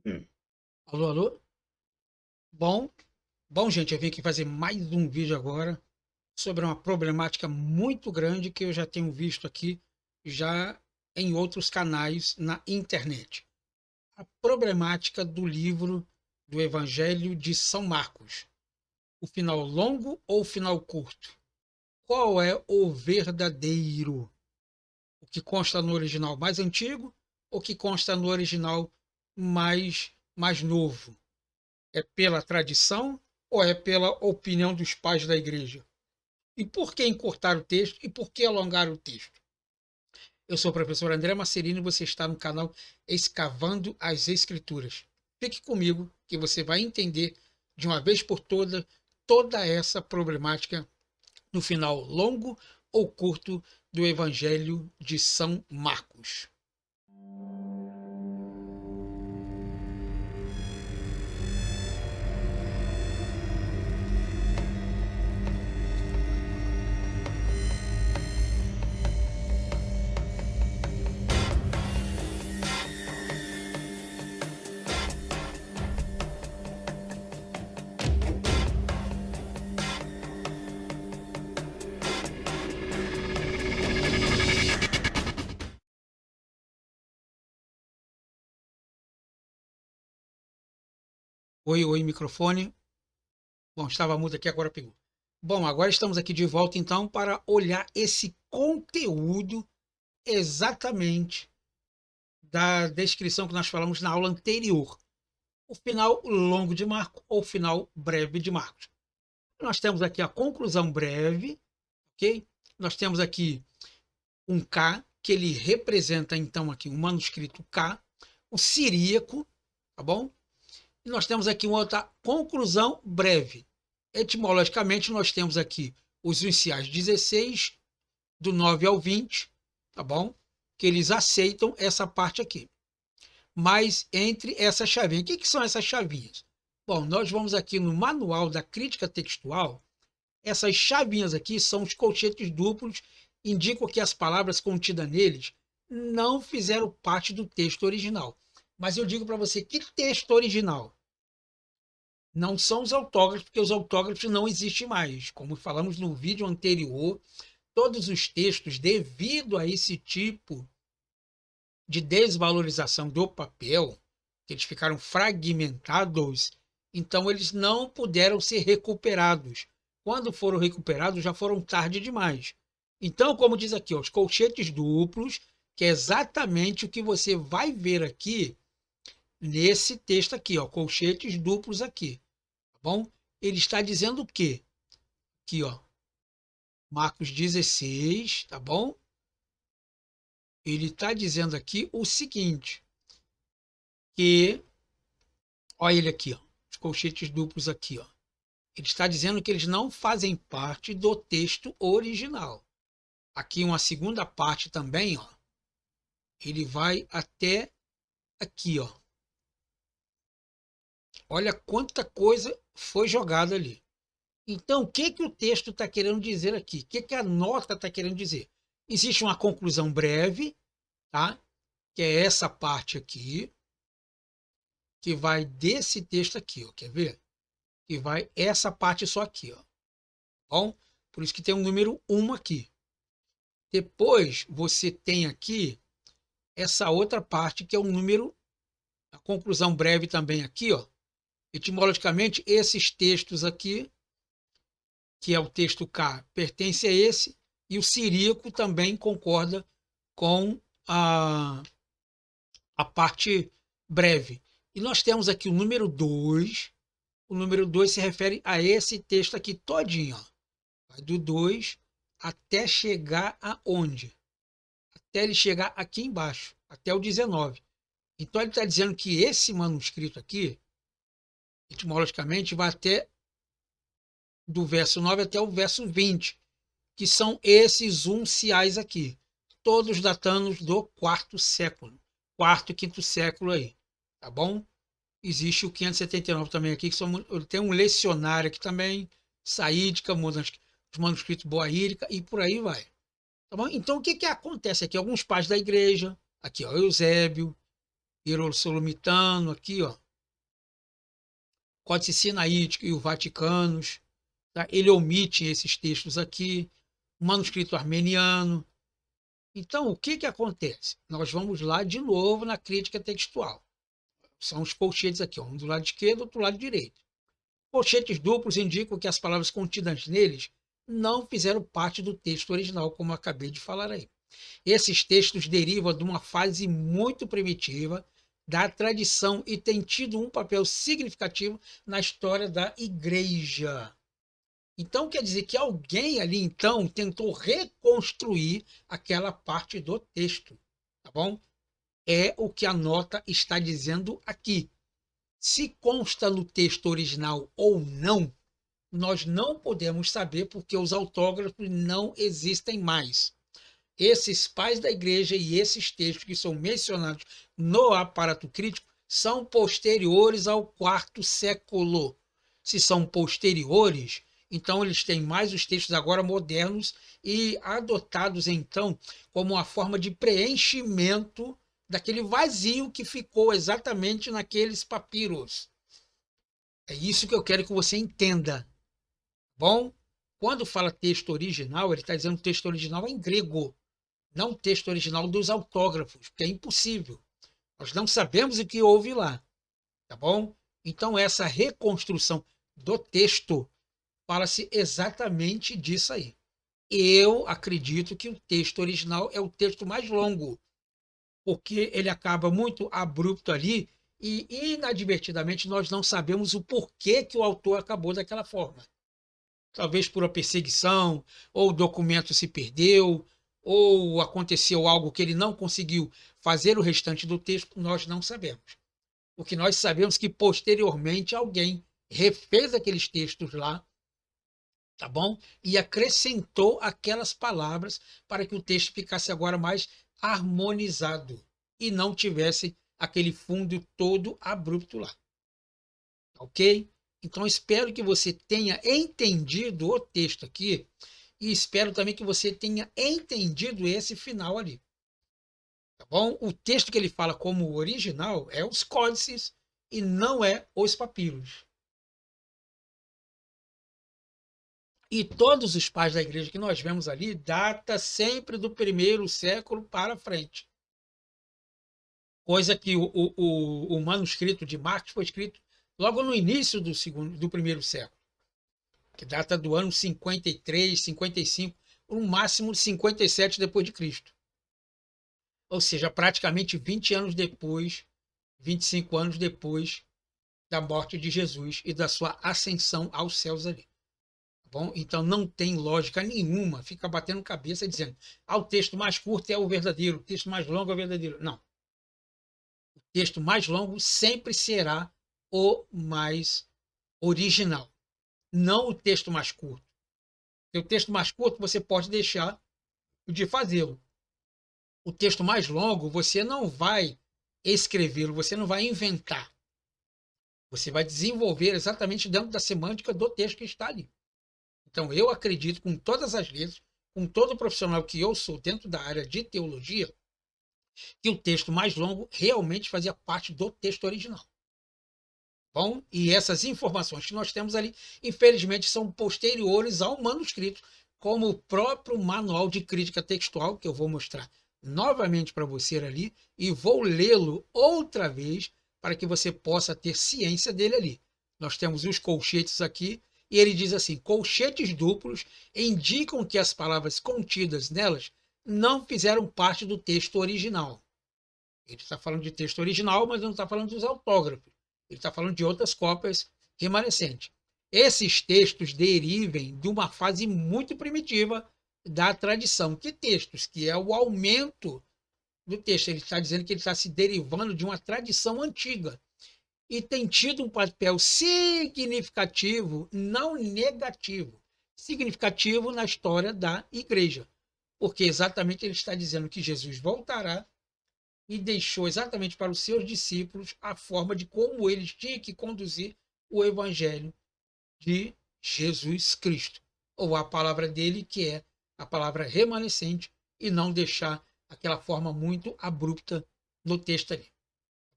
Hum. Alô, alô? Bom, gente, eu vim aqui fazer mais um vídeo agora sobre uma problemática muito grande que eu já tenho visto aqui já em outros canais na internet. A problemática do livro do Evangelho de São Marcos. O final longo ou o final curto? Qual é o verdadeiro? O que consta no original mais antigo ou o que consta no original mais novo? É pela tradição ou é pela opinião dos pais da igreja? E por que encurtar o texto e por que alongar o texto? Eu sou o professor André Macerini e você está no canal Escavando as Escrituras. Fique comigo que você vai entender de uma vez por toda essa problemática no final longo ou curto do Evangelho de São Marcos. Oi, oi, microfone. Bom, estava mudo aqui, agora pegou. Bom, agora estamos aqui de volta então para olhar esse conteúdo exatamente da descrição que nós falamos na aula anterior. O final longo de Marcos ou o final breve de Marcos. Nós temos aqui a conclusão breve, ok? Nós temos aqui um K, que ele representa então aqui um manuscrito K, o siríaco, tá bom? E nós temos aqui uma outra conclusão breve. Etimologicamente, nós temos aqui os iniciais 16, do 9 ao 20, tá bom? Que eles aceitam essa parte aqui. Mas entre essas chavinhas, o que são essas chavinhas? Bom, nós vamos aqui no manual da crítica textual. Essas chavinhas aqui são os colchetes duplos, indicam que as palavras contidas neles não fizeram parte do texto original. Mas eu digo para você, que texto original? Não são os autógrafos, porque os autógrafos não existem mais. Como falamos no vídeo anterior, todos os textos, devido a esse tipo de desvalorização do papel, que eles ficaram fragmentados, então eles não puderam ser recuperados. Quando foram recuperados, já foram tarde demais. Então, como diz aqui, ó, os colchetes duplos, que é exatamente o que você vai ver aqui nesse texto aqui, ó, colchetes duplos aqui, tá bom? Ele está dizendo o quê? Aqui, ó, Marcos 16, tá bom? Ele está dizendo aqui o seguinte, que, olha ele aqui, ó, os colchetes duplos aqui, ó. Ele está dizendo que eles não fazem parte do texto original. Aqui uma segunda parte também, ó. Ele vai até aqui, ó. Olha quanta coisa foi jogada ali. Então, o que que o texto está querendo dizer aqui? O que que a nota está querendo dizer? Existe uma conclusão breve, tá? Que é essa parte aqui, que vai desse texto aqui, ó. Quer ver? Que vai essa parte só aqui, ó. Bom, por isso que tem um número 1 aqui. Depois você tem aqui essa outra parte que é o número, a conclusão breve também aqui, ó. Etimologicamente, esses textos aqui, que é o texto K, pertence a esse, e o siríaco também concorda com a parte breve. E nós temos aqui o número 2. O número 2 se refere a esse texto aqui todinho, ó. Vai do 2 até chegar aonde? Até ele chegar aqui embaixo, até o 19. Então ele está dizendo que esse manuscrito aqui, etimologicamente, vai até do verso 9 até o verso 20, que são esses unciais aqui, todos datando do quarto século, quarto e quinto século aí, tá bom? Existe o 579 também aqui, que tem um lecionário aqui também, saídica, os manuscritos boaírica e por aí vai. Tá bom? Então o que, que acontece aqui? Alguns pais da igreja, aqui ó, Eusébio, Hierosolimitano, aqui, ó, Códice Sinaítico e o Vaticanos, tá? Ele omite esses textos aqui, manuscrito armeniano. Então, o que acontece? Nós vamos lá de novo na crítica textual. São os colchetes aqui, ó, um do lado esquerdo, outro do lado direito. Colchetes duplos indicam que as palavras contidas neles não fizeram parte do texto original, como eu acabei de falar aí. Esses textos derivam de uma fase muito primitiva da tradição e têm tido um papel significativo na história da igreja. Então, quer dizer que alguém ali, então, tentou reconstruir aquela parte do texto, tá bom? É o que a nota está dizendo aqui. Se consta no texto original ou não, nós não podemos saber porque os autógrafos não existem mais. Esses pais da igreja e esses textos que são mencionados no aparato crítico são posteriores ao quarto século. Se são posteriores, então eles têm mais os textos agora modernos e adotados então como uma forma de preenchimento daquele vazio que ficou exatamente naqueles papiros. É isso que eu quero que você entenda. Bom, quando fala texto original, ele está dizendo que o texto original é em grego, não o texto original dos autógrafos, que é impossível. Nós não sabemos o que houve lá, tá bom? Então, essa reconstrução do texto fala-se exatamente disso aí. Eu acredito que o texto original é o texto mais longo, porque ele acaba muito abrupto ali e, inadvertidamente, nós não sabemos o porquê que o autor acabou daquela forma. Talvez por uma perseguição, ou o documento se perdeu, ou aconteceu algo que ele não conseguiu fazer o restante do texto, nós não sabemos. O que nós sabemos é que posteriormente alguém refez aqueles textos lá, tá bom? E acrescentou aquelas palavras para que o texto ficasse agora mais harmonizado e não tivesse aquele fundo todo abrupto lá. Ok? Então, espero que você tenha entendido o texto aqui e espero também que você tenha entendido esse final ali. Tá bom? O texto que ele fala como original é os códices e não é os papiros. E todos os pais da igreja que nós vemos ali data sempre do 1º século para frente. Coisa que o manuscrito de Marcos foi escrito logo no início do 1º século, que data do ano 53, 55, no máximo 57 depois de Cristo. Ou seja, praticamente 20 anos depois, 25 anos depois da morte de Jesus e da sua ascensão aos céus ali. Bom, então não tem lógica nenhuma ficar batendo cabeça dizendo o texto mais curto é o verdadeiro, o texto mais longo é o verdadeiro. Não. O texto mais longo sempre será o mais original, não o texto mais curto. O texto mais curto você pode deixar de fazê-lo. O texto mais longo você não vai escrevê-lo, você não vai inventar. Você vai desenvolver exatamente dentro da semântica do texto que está ali. Então, eu acredito, com todas as letras, com todo o profissional que eu sou dentro da área de teologia, que o texto mais longo realmente fazia parte do texto original. Bom, e essas informações que nós temos ali, infelizmente, são posteriores ao manuscrito, como o próprio manual de crítica textual, que eu vou mostrar novamente para você ali, e vou lê-lo outra vez para que você possa ter ciência dele ali. Nós temos os colchetes aqui, e ele diz assim: colchetes duplos indicam que as palavras contidas nelas não fizeram parte do texto original. Ele está falando de texto original, mas não está falando dos autógrafos. Ele está falando de outras cópias remanescentes. Esses textos derivem de uma fase muito primitiva da tradição. Que textos? Que é o aumento do texto. Ele está dizendo que ele está se derivando de uma tradição antiga e tem tido um papel significativo, não negativo, significativo na história da igreja. Porque exatamente ele está dizendo que Jesus voltará e deixou exatamente para os seus discípulos a forma de como eles tinham que conduzir o evangelho de Jesus Cristo, ou a palavra dele, que é a palavra remanescente, e não deixar aquela forma muito abrupta no texto ali.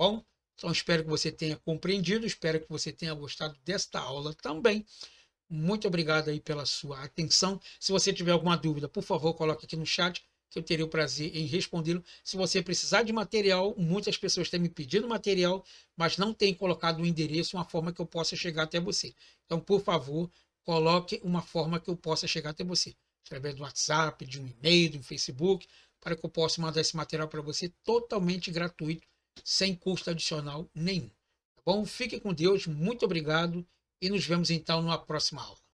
bom? Então, espero que você tenha compreendido, espero que você tenha gostado desta aula também. Muito obrigado aí pela sua atenção. Se você tiver alguma dúvida, por favor, coloque aqui no chat, que eu terei o prazer em respondê-lo. Se você precisar de material, muitas pessoas têm me pedido material, mas não têm colocado o endereço, uma forma que eu possa chegar até você. Então, por favor, coloque uma forma que eu possa chegar até você, através do WhatsApp, de um e-mail, do Facebook, para que eu possa mandar esse material para você totalmente gratuito, sem custo adicional nenhum. Tá bom? Fique com Deus, muito obrigado e nos vemos então numa próxima aula.